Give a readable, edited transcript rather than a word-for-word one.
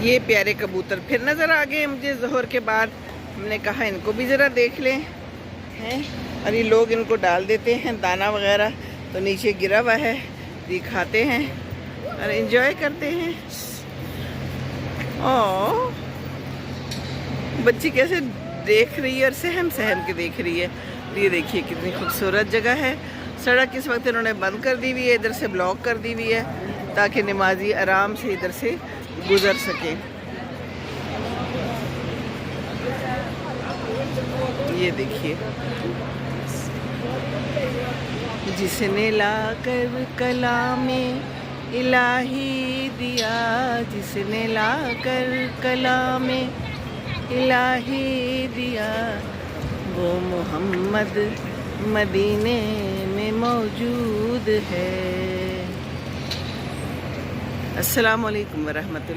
ये प्यारे कबूतर फिर नज़र आ गए मुझे ज़ोहर के बाद। हमने कहा इनको भी ज़रा देख लें हैं। और ये लोग इनको डाल देते हैं दाना वगैरह, तो नीचे गिरा हुआ है, ये खाते हैं और एंजॉय करते हैं। ओ बच्ची कैसे देख रही है और सहम सहम के देख रही है। ये देखिए कितनी खूबसूरत जगह है। सड़क इस वक्त इन्होंने बंद कर दी हुई है, इधर से ब्लॉक कर दी हुई है ताकि नमाजी आराम से इधर से गुजर सके। ये देखिए, जिसने लाकर कलामे इलाही दिया, जिसने लाकर कलामे इलाही दिया, वो मोहम्मद मदीने में मौजूद है। अस्सलाम वालेकुम वरहमतुल्लाह।